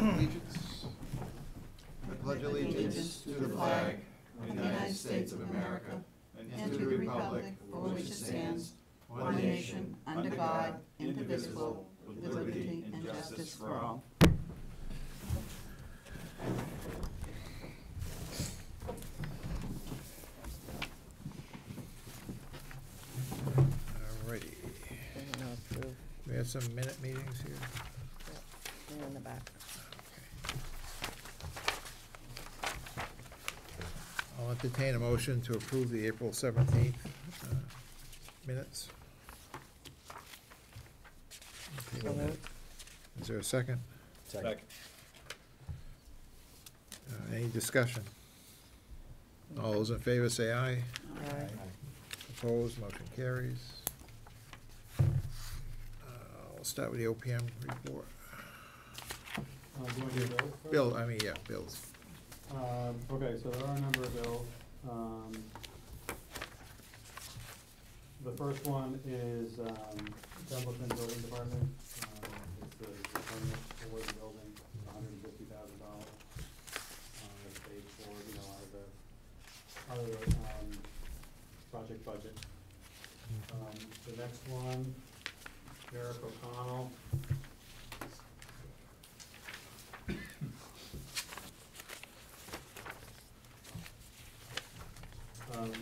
allegiance. I pledge allegiance to the flag of the United States of America and to the republic for which it stands, one nation, under God, indivisible, with liberty and justice for all. Alrighty. We had some minute meetings here. Yep, they're in the back. I'll entertain a motion to approve the April 17th minutes. So moved. Is there a second? Second. Any discussion? All those in favor say aye. Aye. Opposed, motion carries. We'll start with the OPM report. Do you want to do bills first? Bills. Okay, so there are a number of bills. The first one is Templeton Building Department. It's the permit for the building, $150,000. It's paid for, out of the project budget. The next one, Eric O'Connell.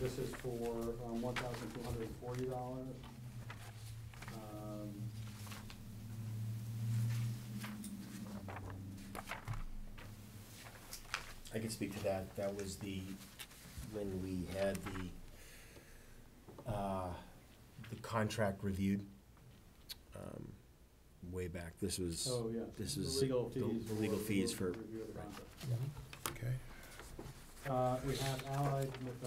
This is for $1,240. I can speak to that. That was when we had the contract reviewed way back. This was this was the legal fees for review of the contract. Okay. We have allied with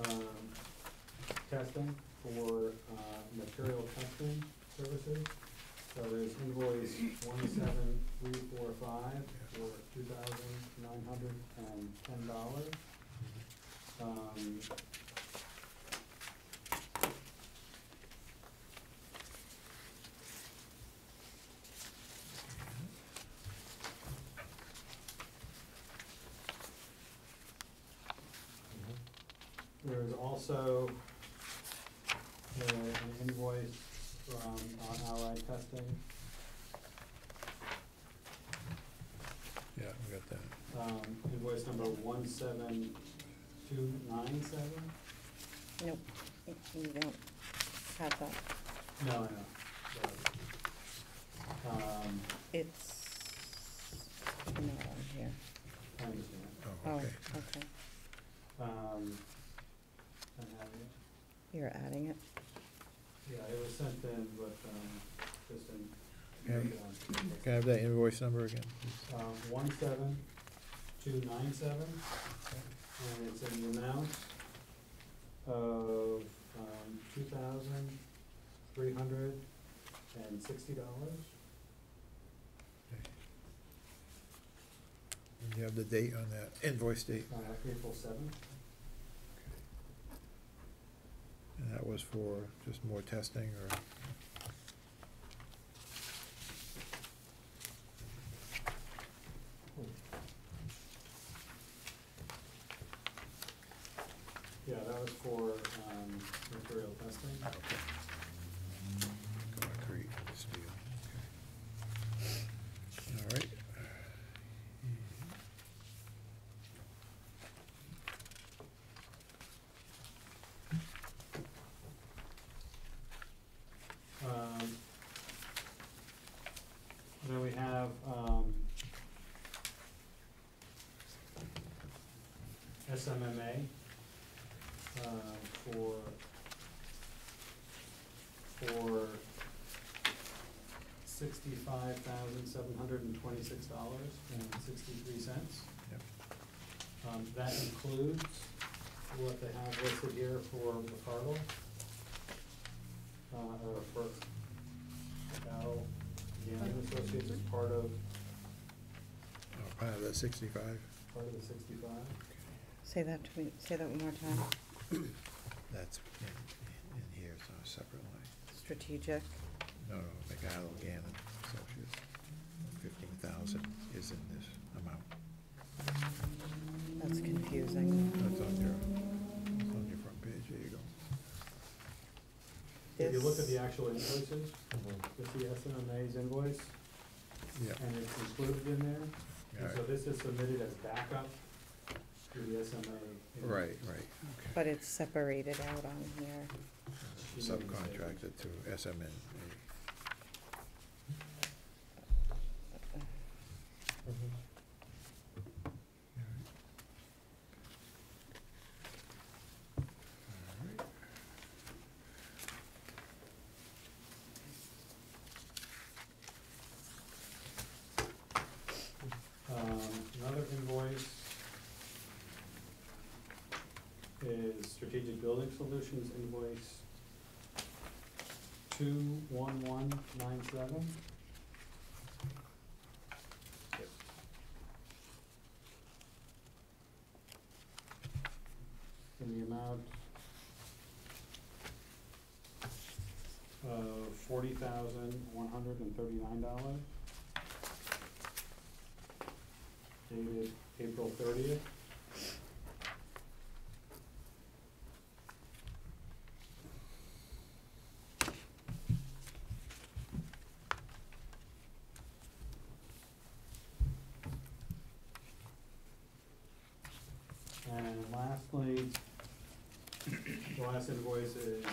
testing for material testing services. So there's invoice 17345 for $2,910. There's also an invoice on allied testing. Yeah, we got that. Invoice number 17297. Nope, you don't have that. No, I know. It's not on here. I understand. Oh, Oh, okay. okay. I have it. You're adding it? Yeah, it was sent in, but just in. Can I have that invoice number again, please? 17297, and it's in the amount of $2,360. And you have the date on that invoice date? April 7th. And that was for just more testing, or? Yeah, that was for material testing. Okay. Concrete, steel, okay. All right. Then we have SMMA for $65,726.63. Yep. That includes what they have listed here for McCardle, or for Battle Gambling Associates as part of Part of the 65? Part of the 65. Say that to me, say that one more time. That's in here, it's on a separate line. Strategic. No, McAdle, Gannon Associates, 15,000 is in this amount. confusing. That's on your front page, there you go. If you look at This- the actual invoices, you'll see SMMA's invoice, Yeah, and it's included in there. all And so right, this is submitted as backup to the SMA. right, okay. But it's separated out on here. She made a mistake. Subcontracted to SMN. Another invoice is Strategic Building Solutions invoice 21197. In the amount of $40,139. Dated April 30th. And lastly, the last invoice is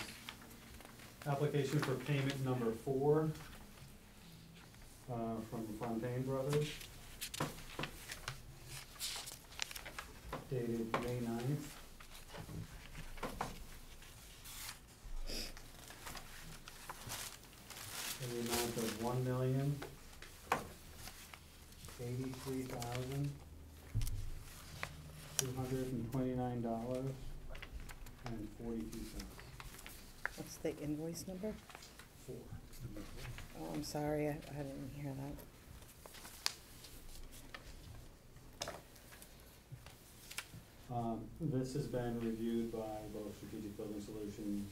application for payment number 4 from Fontaine Brothers, dated May 9th. In the amount of $1,083,229.42. What's the invoice number? 4. Oh, I'm sorry, I didn't hear that. This has been reviewed by both Strategic Building Solutions,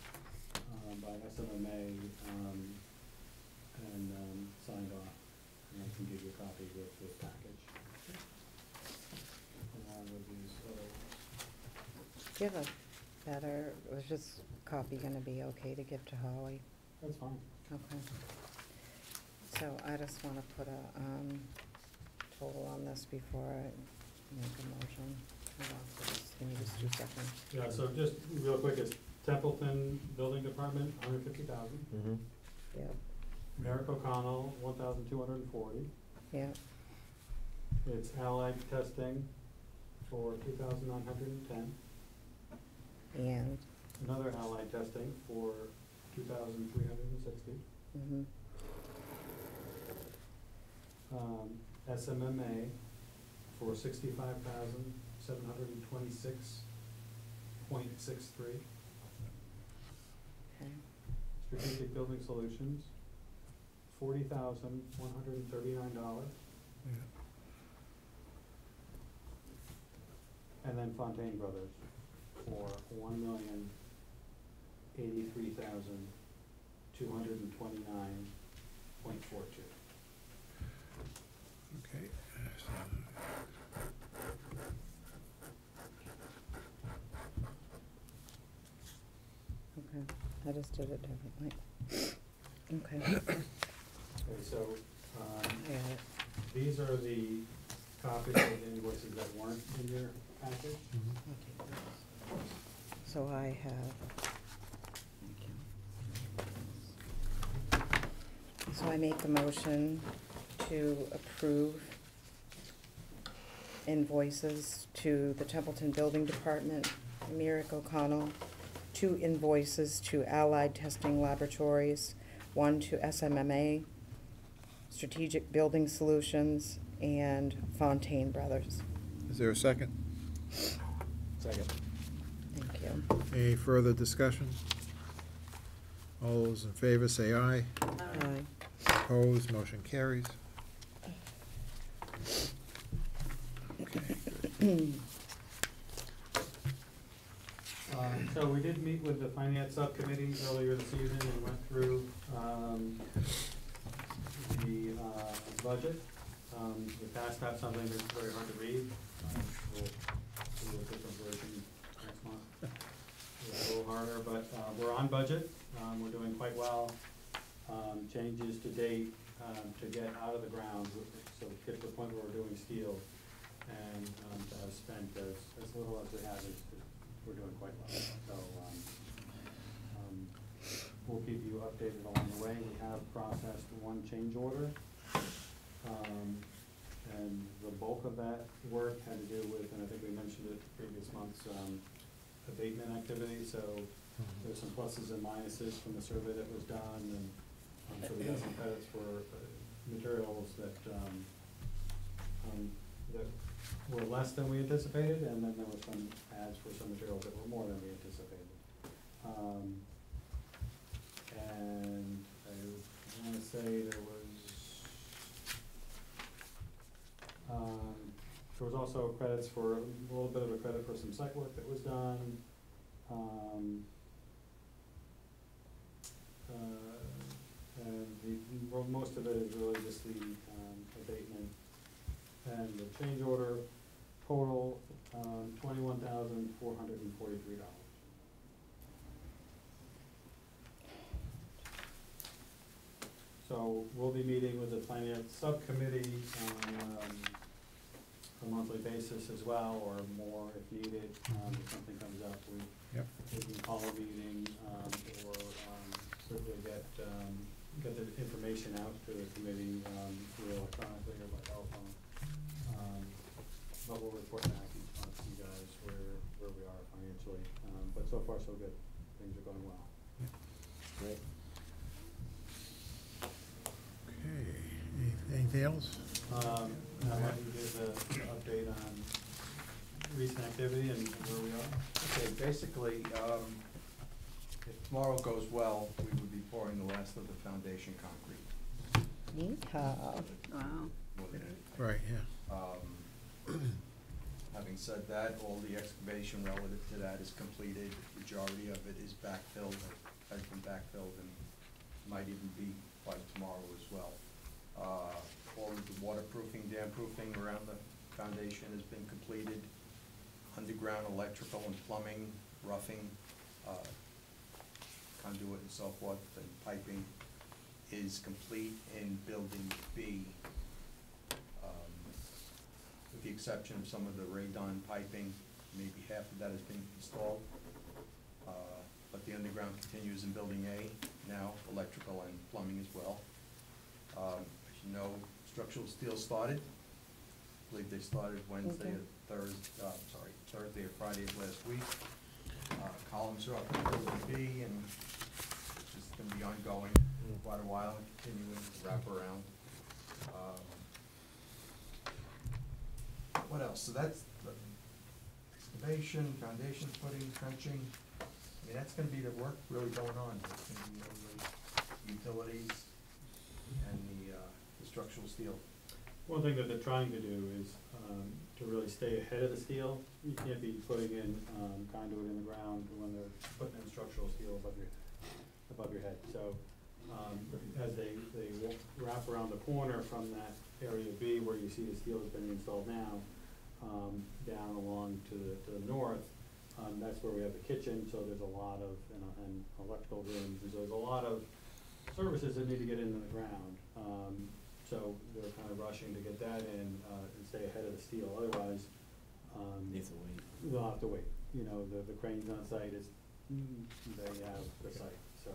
by SMMA, and signed off. And I can give you a copy with this package. Along with these other ones. Do you have a better, was just copy gonna be okay to give to Holly? That's fine. Okay. So I just wanna put a, total on this before I make a motion. Hold on, so just give me just 2 seconds. Yeah, so just real quick, it's Templeton Building Department, $150,000. Mm-hmm. Yep, Merrick O'Connell, $1,240. yep, It's Allied Testing for $2,910. and, Another Allied Testing for $2,360. mhm, SMMA for $65,726.63. okay, Strategic Building Solutions, $40,139. And then Fontaine Brothers for $1,083,229.42. Okay. okay, I just did it differently. Okay, Okay, so, I got it. these are the copies of the invoices that weren't in your package. I'll take this. So I have, thank you. So I make a motion to approve invoices to the Templeton Building Department, Merrick O'Connell, 2 invoices to Allied Testing Laboratories, 1 to SMMA, Strategic Building Solutions, and Fontaine Brothers. Is there a second? Second. Thank you. Any further discussion? All those in favor say aye. Aye. Opposed, motion carries. Okay, good. So we did meet with the finance subcommittee earlier this evening and went through the budget. the past have something that's very hard to read. We'll do a different version next month. It's a little harder, but, we're on budget, we're doing quite well. Changes to date, to get out of the ground, so get to the point where we're doing steel, and, to have spent as little as we have we're doing quite well. So, we'll keep you updated along the way. We have processed one change order. And the bulk of that work had to do with, and I think we mentioned it previous months, abatement activity. So there's some pluses and minuses from the survey that was done, and so we got some credits for materials that were less than we anticipated, and then there were some adds for some materials that were more than we anticipated. And I want to say there was also credits for, a little bit of a credit for some site work that was done. And most of it is really just the abatement. And the change order total, $21,443. So we'll be meeting with the finance subcommittee on a monthly basis as well, or more if needed. If something comes up, we can call a meeting, or certainly get the information out to the committee, either electronically or by telephone. But we'll report back each month to you guys where we are financially. But so far so good. Things are going well. Great. Okay, anything else? I want you to give an update on recent activity and where we are. Okay, basically, if tomorrow goes well, we would be pouring the last of the foundation concrete. Yeehaw. Wow. Right, yeah. Having said that, all the excavation relative to that is completed. Majority of it is backfilled, or has been backfilled, and might even be by tomorrow as well. All of the waterproofing, dam-proofing around the foundation has been completed. Underground electrical and plumbing, roughing, conduit and so forth, and piping is complete in Building B. With the exception of some of the radon piping, maybe half of that has been installed. But the underground continues in Building A now, electrical and plumbing as well. As you know, structural steel started. I believe they started Wednesday or Thursday or Friday of last week. Columns are up in Building B, and it's just going to be ongoing for quite a while and continuing to wrap around. What else? So that's the excavation, foundation footing, trenching. I mean, that's going to be the work really going on. It's going to be the utilities and the structural steel. One thing that they're trying to do is to really stay ahead of the steel. You can't be putting in conduit in the ground when they're putting in structural steel above your head. So as they wrap around the corner from that area B where you see the steel has been installed now, down along to the north, that's where we have the kitchen. So there's a lot of and electrical rooms, and so there's a lot of services that need to get into the ground. So they're kind of rushing to get that in and stay ahead of the steel. Otherwise, they'll have to wait. You know, the cranes on site they have the site. So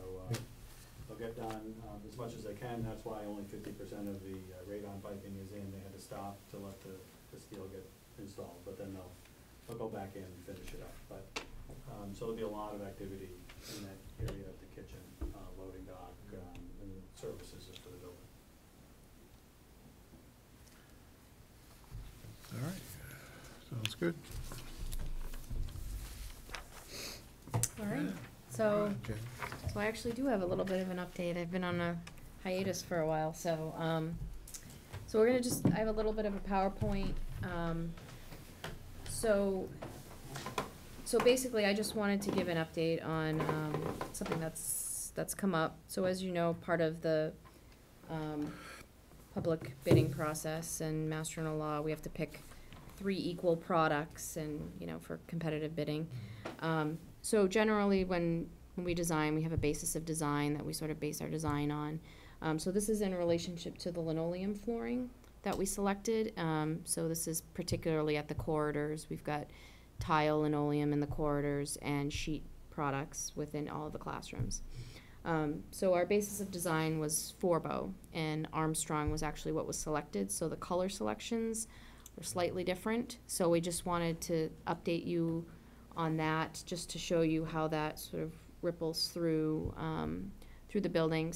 they'll get done as much as they can. That's why only 50% of the radon piping is in. They had to stop to let the steel get installed, but then they'll go back in and finish it up. But so there'll be a lot of activity in that area of the kitchen, loading dock, and services for the building. All right, sounds good. All right, so Jen? I actually do have a little bit of an update. I've been on a hiatus for a while, so we're gonna I have a little bit of a PowerPoint. So basically, I just wanted to give an update on something that's come up. So as you know, part of the public bidding process and Mass General law, we have to pick 3 equal products and, you know, for competitive bidding. So generally, when we design, we have a basis of design that we sort of base our design on. So this is in relationship to the linoleum flooring that we selected. So this is particularly at the corridors. We've got tile linoleum in the corridors and sheet products within all of the classrooms. So our basis of design was Forbo, and Armstrong was actually what was selected. So the color selections were slightly different. So we just wanted to update you on that, just to show you how that sort of ripples through through the building.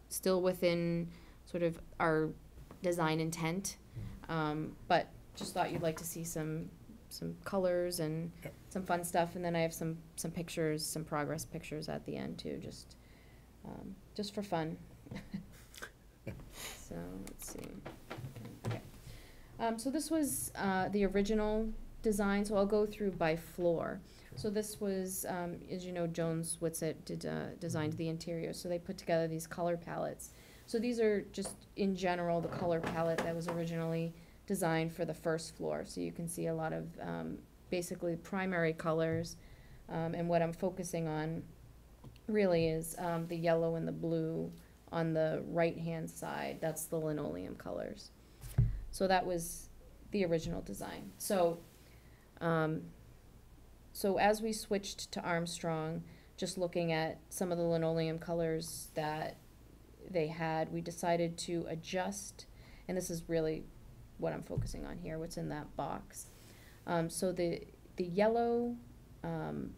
Still within sort of our design intent, but just thought you'd like to see some colors and some fun stuff, and then I have some pictures, some progress pictures at the end too, just for fun. So let's see. Okay. So this was the original design. So I'll go through by floor. So this was, as you know, Jones Whitsitt designed the interior. So they put together these color palettes. So these are just in general the color palette that was originally designed for the first floor. So you can see a lot of basically primary colors, and what I'm focusing on really is the yellow and the blue on the right-hand side. That's the linoleum colors. So that was the original design. So as we switched to Armstrong, just looking at some of the linoleum colors that they had, we decided to adjust, and this is really what I'm focusing on here, what's in that box. So the yellow, and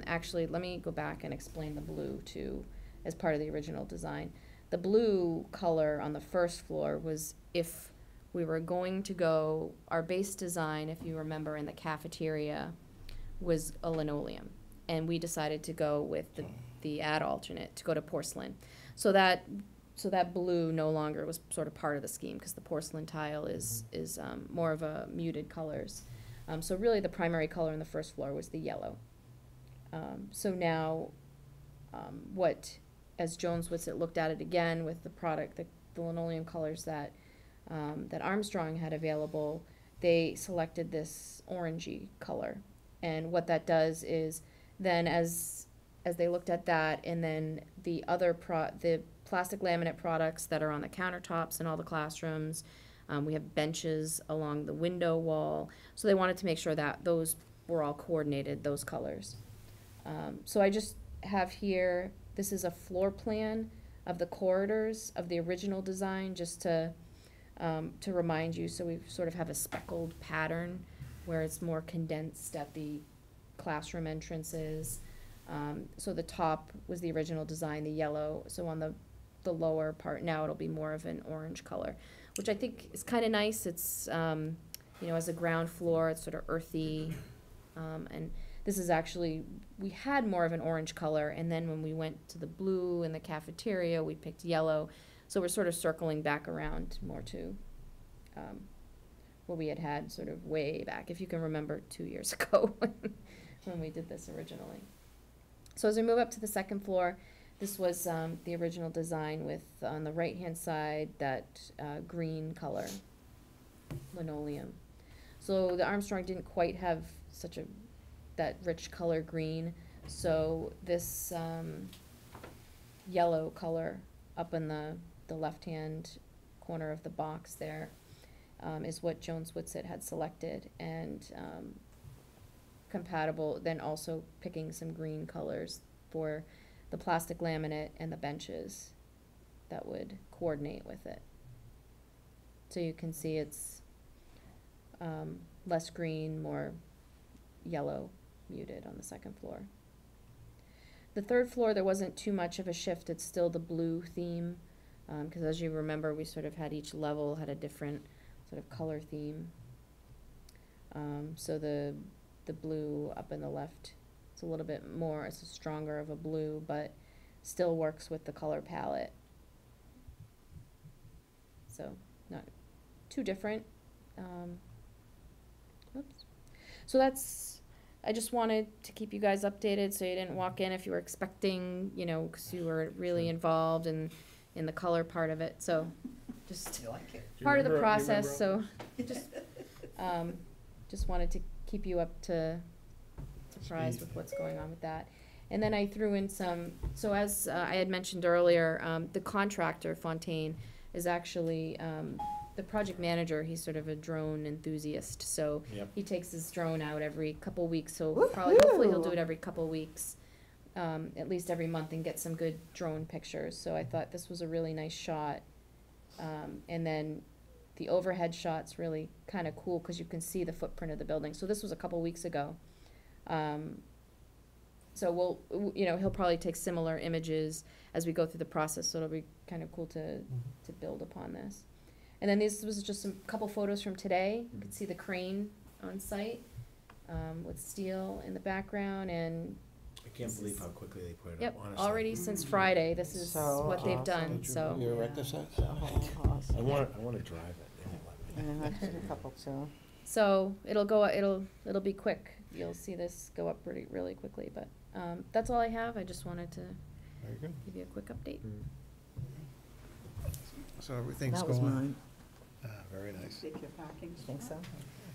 actually, let me go back and explain the blue too, as part of the original design. The blue color on the first floor was if we were going to go, our base design, if you remember, in the cafeteria was a linoleum, and we decided to go with the ad alternate to go to porcelain. So that blue no longer was sort of part of the scheme, because the porcelain tile is more of a muted colors. So really the primary color in the first floor was the yellow. So now as Jones Whitsitt looked at it again with the product, the linoleum colors that Armstrong had available, they selected this orangey color. And what that does is then as they looked at that, and then the other the plastic laminate products that are on the countertops in all the classrooms, we have benches along the window wall. So they wanted to make sure that those were all coordinated, those colors. So I just have here, this is a floor plan of the corridors of the original design, just to remind you. So we sort of have a speckled pattern where it's more condensed at the classroom entrances. So the top was the original design, the yellow. So on the lower part now it'll be more of an orange color, which I think is kind of nice. It's as a ground floor, it's sort of earthy, and this is actually, we had more of an orange color, and then when we went to the blue in the cafeteria, we picked yellow. So we're sort of circling back around more to what we had sort of way back, if you can remember 2 years ago when we did this originally. So as we move up to the second floor, this was the original design with, on the right-hand side, that green color linoleum. So the Armstrong didn't quite have that rich color green, so this yellow color up in the left-hand corner of the box there is what Jones Whitsitt had selected, and compatible, then also picking some green colors for the plastic laminate and the benches that would coordinate with it. So you can see it's less green, more yellow muted on the second floor. The third floor, there wasn't too much of a shift. It's still the blue theme, because as you remember, we sort of had each level had a different sort of color theme. So the blue up in the left, it's a little bit more, it's a stronger of a blue, but still works with the color palette. So not too different. Oops. So that's, I just wanted to keep you guys updated so you didn't walk in if you were expecting, because you were really involved in in the color part of it, so just You like it? part of the remember- you process, so remember just wanted to keep you up to surprised with what's going on with that. And then I threw in some, so as I had mentioned earlier, the contractor, Fontaine, is actually, the project manager, he's sort of a drone enthusiast, so Yep. he takes his drone out every couple weeks, so hopefully he'll do it every couple weeks, at least every month, and get some good drone pictures, so I thought this was a really nice shot. And then the overhead shot's really kinda cool, cause you can see the footprint of the building, so this was a couple weeks ago. So he'll probably take similar images as we go through the process, so it'll be kind of cool to build upon this. And then this was just some couple photos from today. You can see the crane on site, with steel in the background, and I can't believe how quickly they put it yep, up, honestly. already since Friday, this is So what they've awesome. done, so. You were at the site? I wanna drive it. They won't let me. Yeah, I took a couple too. So it'll be quick. You'll see this go up really quickly, but, that's all I have. I just wanted to Very good. give you a quick update. So everything's That was going. mine. Very nice. Take your parking. Think so?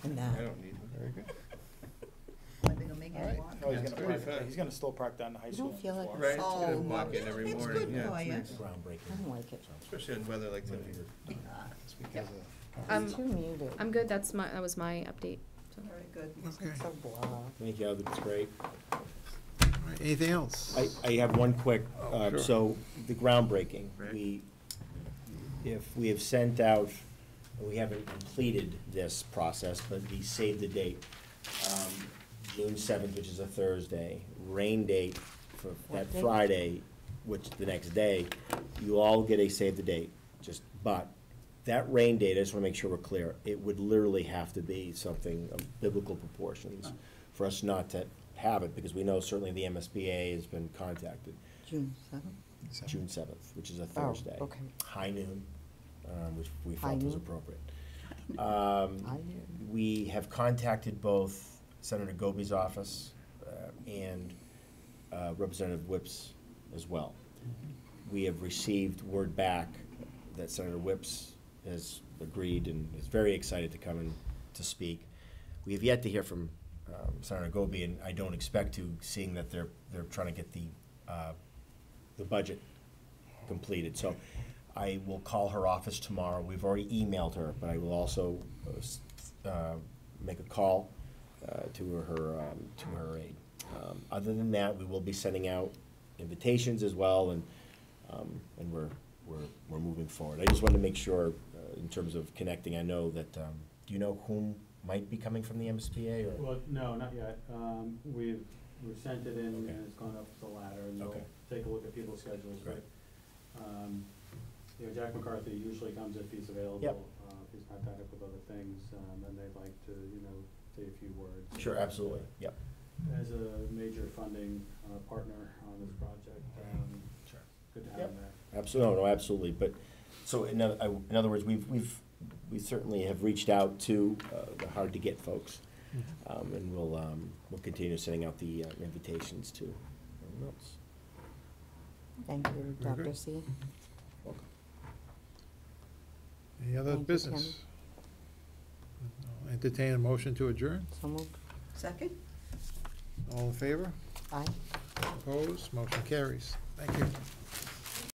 And that. don't need one. Very good. I think I'll make All right. it walk. Oh, he's That's gonna very park, fast. he's gonna still park down the high You school. don't feel like. before. Right, it's Oh, good walking every it's morning, good yeah, for it's you. nice. Groundbreaking. I don't like it. Especially in weather like today. It's because of. It's too muted. I'm good. That was my update. So. Very good. Okay. It's so blah. Thank you, that's great. All right, anything else? I have one quick, Sure. so the groundbreaking, Right. if we have sent out, we haven't completed this process, but the save the date, June 7th, which is a Thursday, rain date for that date? Friday, which the next day, you all get a save the date, but that rain date, I just wanna make sure we're clear, it would literally have to be something of biblical proportions for us not to have it, because we know certainly the MSBA has been contacted. June 7th? June 7th, which is a Oh, Thursday. okay. High noon, which we High felt was noon? appropriate. I knew. We have contacted both Senator Goby's office and Representative Whipps as well. We have received word back that Senator Whipps has agreed and is very excited to come in to speak. We have yet to hear from Senator Goby, and I don't expect to, seeing that they're trying to get the budget completed. So I will call her office tomorrow. We've already emailed her, but I will also make a call to her aide. Other than that, we will be sending out invitations as well, and we're moving forward. I just wanted to make sure, in terms of connecting, I know that, do you know whom might be coming from the MSBA, or? Well, no, not yet. We've sent it in, Okay. and it's gone up the ladder, and they'll Okay. take a look at people's schedules, but, Right. Jack McCarthy usually comes if he's available. Yep. If he's not tied up with other things, and they'd like to, say a few words. Sure, absolutely, yep. As a major funding, partner on this project, Sure. good to have Yep. him there. Absolutely, no, absolutely, but, so in other words, we certainly have reached out to the hard-to-get folks, and we'll continue sending out the invitations to everyone else. Thank you, Very good. Dr. C. Welcome. Any other Thank you, business? I'll entertain a motion to adjourn. So moved. Second? All in favor? Aye. Opposed? Motion carries. Thank you.